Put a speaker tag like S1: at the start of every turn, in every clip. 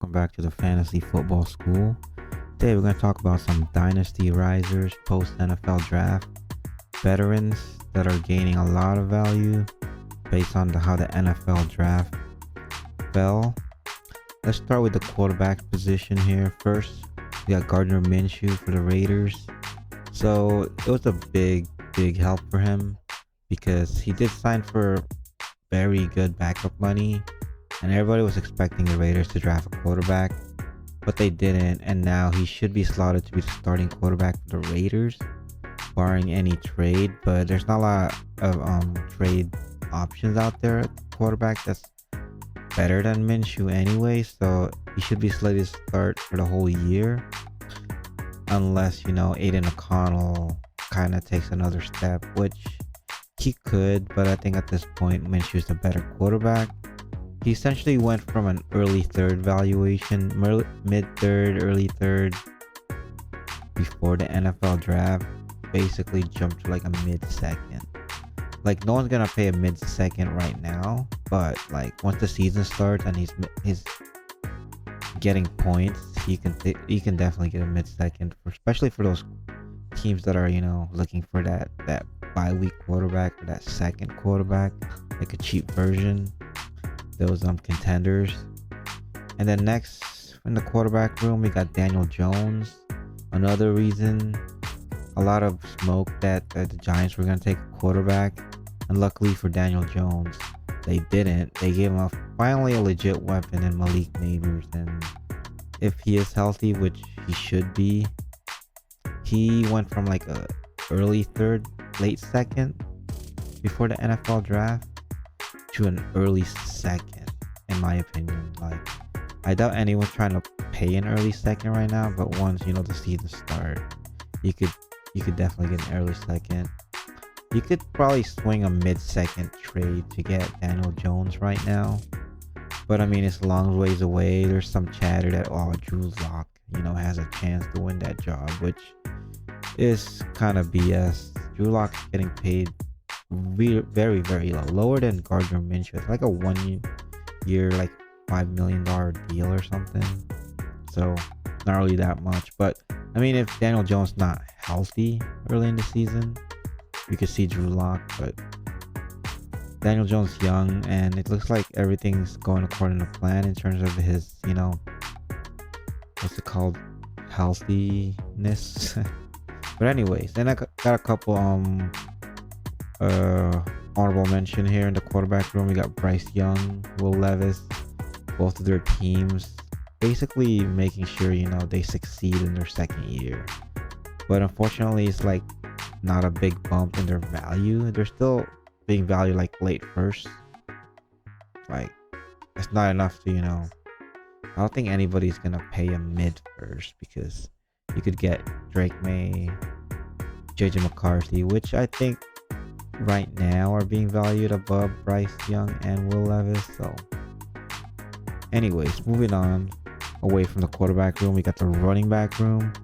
S1: Welcome back to the Fantasy Football School. Today we're going to talk about some dynasty risers post NFL draft, veterans that are gaining a lot of value based on how the NFL draft fell. Let's start with the quarterback position here. First, we got Gardner Minshew for the Raiders. So it was a big help for him because he did sign for very good backup money, and everybody was expecting the Raiders to draft a quarterback, but they didn't, and now he should be slotted to be the starting quarterback for the Raiders, barring any trade. But there's not a lot of trade options out there at quarterback that's better than Minshew anyway, so he should be slated to start for the whole year, unless Aiden O'Connell kind of takes another step, which he could, but I think at this point Minshew's the better quarterback. He essentially went from an early third valuation, mid third, early third before the NFL draft, basically jumped to like a mid second. Like, no one's gonna pay a mid second right now, but like once the season starts and he's getting points, he can definitely get a mid second, especially for those teams that are looking for that bye week quarterback or that second quarterback, like a cheap version. Those contenders. And then next in the quarterback room, we got Daniel Jones. Another reason, a lot of smoke that the Giants were going to take a quarterback, and luckily for Daniel Jones, they didn't. They gave him finally a legit weapon in Malik Neighbors, and if he is healthy, which he should be, he went from like a early third, late second before the NFL draft to an early second, in my opinion. Like, I doubt anyone's trying to pay an early second right now, but once the season start, you could definitely get an early second. You could probably swing a mid-second trade to get Daniel Jones right now, but I mean, it's a long ways away. There's some chatter that Drew Lock has a chance to win that job, which is kind of BS. Drew Lock's getting paid very low, lower than Gardner Minshew. It's like a 1 year like $5 million deal or something, so not really that much. But I mean, if Daniel Jones not healthy early in the season, you could see Drew Lock. But Daniel Jones young, and it looks like everything's going according to plan in terms of his what's it called, healthiness. But anyways, then I got a couple honorable mention here in the quarterback room. We got Bryce Young, Will Levis, both of their teams basically making sure they succeed in their second year. But unfortunately, it's like not a big bump in their value. They're still being valued like late first. Like, it's not enough to I don't think anybody's gonna pay a mid first, because you could get Drake May, JJ McCarthy, which I think right now are being valued above Bryce Young and Will Levis. So anyways, moving on away from the quarterback room, we got the running back room.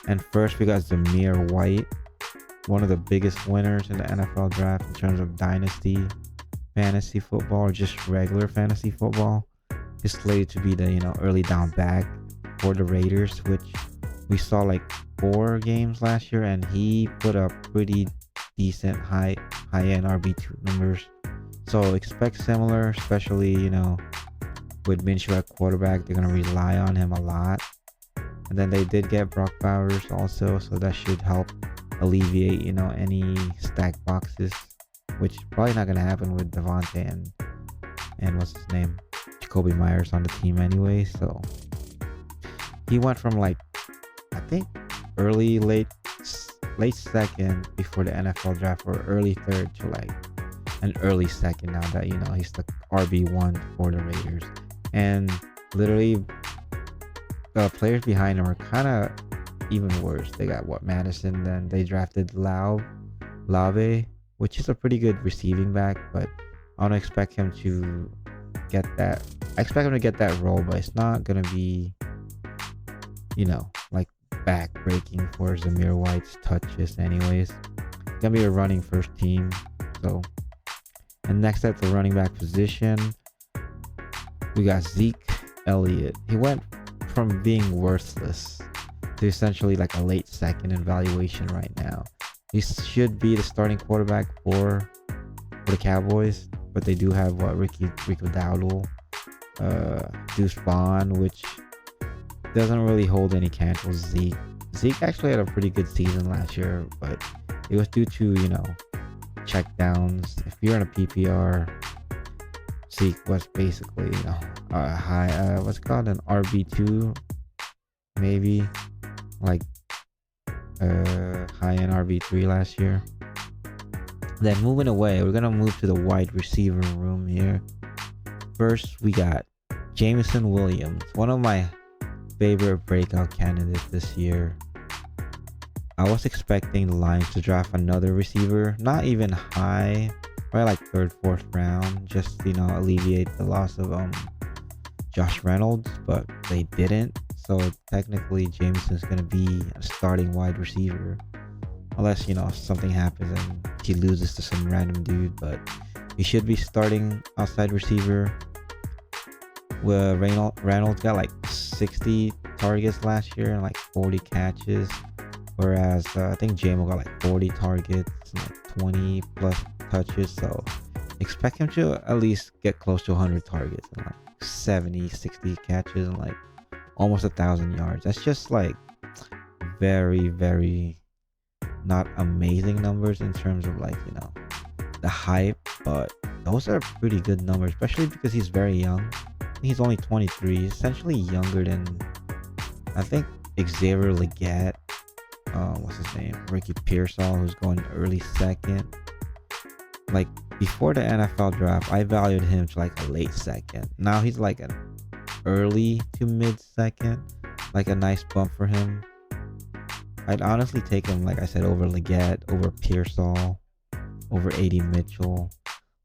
S1: And first we got Zamir White, one of the biggest winners in the NFL draft in terms of dynasty fantasy football or just regular fantasy football. He's slated to be the early down back for the Raiders, which we saw like 4 games last year, and he put up pretty decent high end RB2 numbers. So expect similar, especially with Minshew at quarterback. They're gonna rely on him a lot. And then they did get Brock Bowers also, so that should help alleviate any stack boxes, which probably not gonna happen with Devontae and what's his name, Jacoby Myers on the team anyway. So he went from like, I think late second before the NFL draft, or early third, to like an early second now that he's the RB1 for the Raiders. And literally the players behind him are kind of even worse. They got Madison, then they drafted Lave, which is a pretty good receiving back, but I don't expect him to get that. I expect him to get that role, but it's not gonna be like back breaking for Zamir White's touches anyways. It's gonna be a running first team. So, and next at the running back position, we got Zeke Elliott. He went from being worthless to essentially like a late second in valuation right now. He should be the starting quarterback for the Cowboys, but they do have Rico Dowdle, Deuce Vaughn, which doesn't really hold any candles. Zeke actually had a pretty good season last year, but it was due to check downs. If you're in a PPR, Zeke was basically high what's it called, an RB2, maybe like high end RB3 last year. Then moving away, we're gonna move to the wide receiver room here. First, we got Jameson Williams, one of my favorite breakout candidates this year. I was expecting the Lions to draft another receiver, not even high, probably like third, fourth round, just alleviate the loss of Josh Reynolds, but they didn't. So technically, Jameson's gonna be a starting wide receiver, unless something happens and he loses to some random dude. But he should be starting outside receiver. Where Reynolds got like 60 targets last year and like 40 catches, whereas I think JMO got like 40 targets and like 20 plus touches. So expect him to at least get close to 100 targets and like 70, 60 catches and like almost 1,000 yards. That's just like very, very not amazing numbers in terms of like the hype, but those are pretty good numbers, especially because he's very young. He's only 23, essentially younger than I think Xavier Legette, what's his name, Ricky Pearsall, who's going early second. Like before the NFL draft, I valued him to like a late second. Now he's like an early to mid second, like a nice bump for him. I'd honestly take him, like I said, over Legette, over Pearsall, over A.D. Mitchell.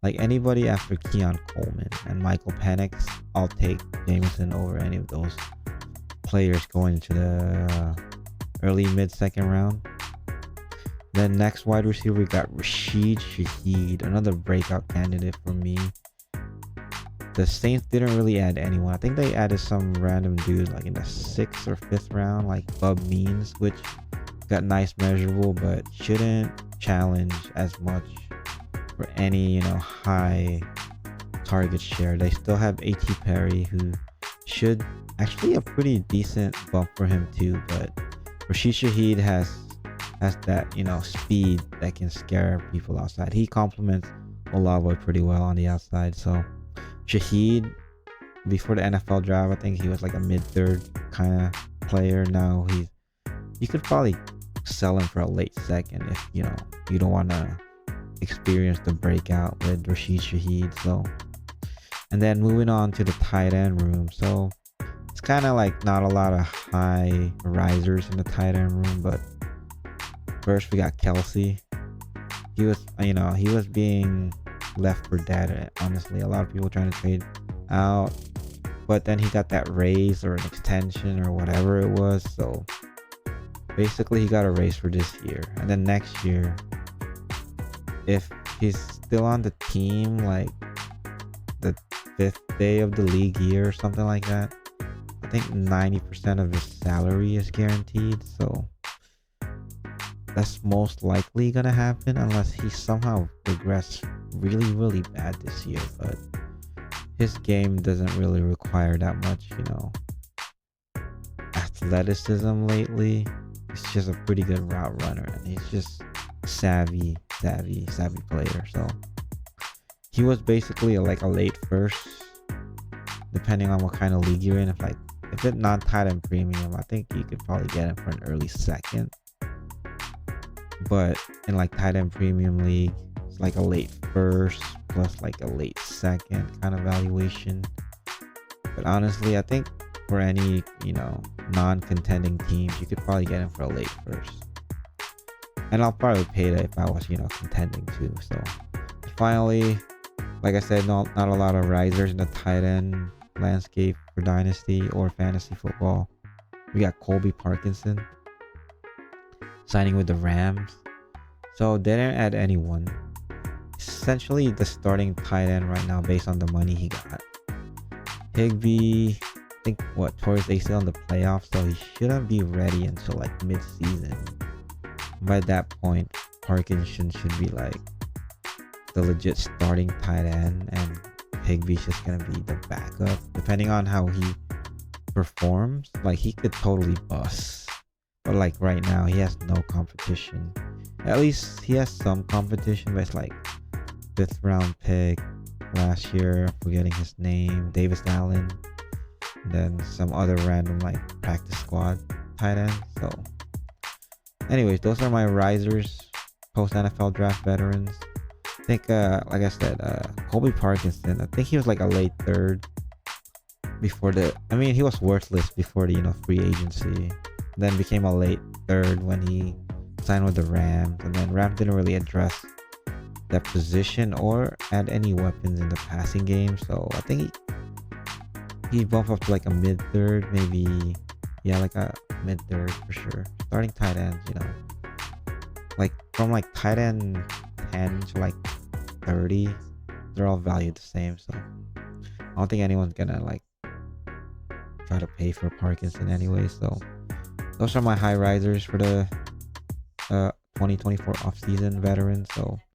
S1: Like anybody after Keon Coleman and Michael Penix, I'll take Jameson over any of those players going into the early mid-second round. Then next wide receiver, we got Rashid Shaheed, another breakout candidate for me. The Saints didn't really add anyone. I think they added some random dude like in the 6th or 5th round, like Bub Means, which got nice measurable, but shouldn't challenge as much for any high target share. They still have A.T. Perry, who should actually a pretty decent bump for him too, but Rashid Shaheed has that speed that can scare people outside. He complements Olave pretty well on the outside. So Shaheed, before the NFL draft, I think he was like a mid-third kind of player. Now you could probably sell him for a late second if you don't want to experience the breakout with Rashid Shaheed. So, and then moving on to the tight end room. So it's kind of like not a lot of high risers in the tight end room, but first we got Kelsey. He was being left for dead. Honestly, a lot of people trying to trade out, but then he got that raise or an extension or whatever it was. So basically, he got a raise for this year, and then next year, if he's still on the team, like the 5th day of the league year or something like that, I think 90% of his salary is guaranteed. So that's most likely gonna happen unless he somehow regressed really, really bad this year. But his game doesn't really require that much, athleticism lately. He's just a pretty good route runner, and he's just savvy player. So he was basically like a late first, depending on what kind of league you're in. If it's not tight end premium, I think you could probably get him for an early second. But in like tight end premium league, it's like a late first plus like a late second kind of valuation. But honestly, I think for any non-contending teams, you could probably get him for a late first. And I'll probably pay that if I was contending too. So finally, like I said, not a lot of risers in the tight end landscape for Dynasty or fantasy football. We got Colby Parkinson signing with the Rams. So they didn't add anyone. Essentially the starting tight end right now based on the money he got. Higbee, think what towards ACL in the playoffs, so he shouldn't be ready until like mid-season. By that point, Parkinson should be like the legit starting tight end, and Higbee's just gonna be the backup. Depending on how he performs, like he could totally bust. But like right now, he has no competition. At least he has some competition, but it's like 5th round pick last year, forgetting his name, Davis Allen, and then some other random like practice squad tight end. So anyways, those are my risers, post NFL draft veterans. I think like I said, Colby Parkinson, I think he was like a late third before he was worthless before the free agency, then became a late third when he signed with the Rams, and then Rams didn't really address that position or add any weapons in the passing game. So I think he bumped up to like a mid third, maybe. Yeah, like a mid third for sure. Starting tight ends, like from like tight end 10 to like 30, they're all valued the same. So I don't think anyone's gonna like try to pay for Parkinson anyway. So those are my high risers for the 2024 offseason veterans. So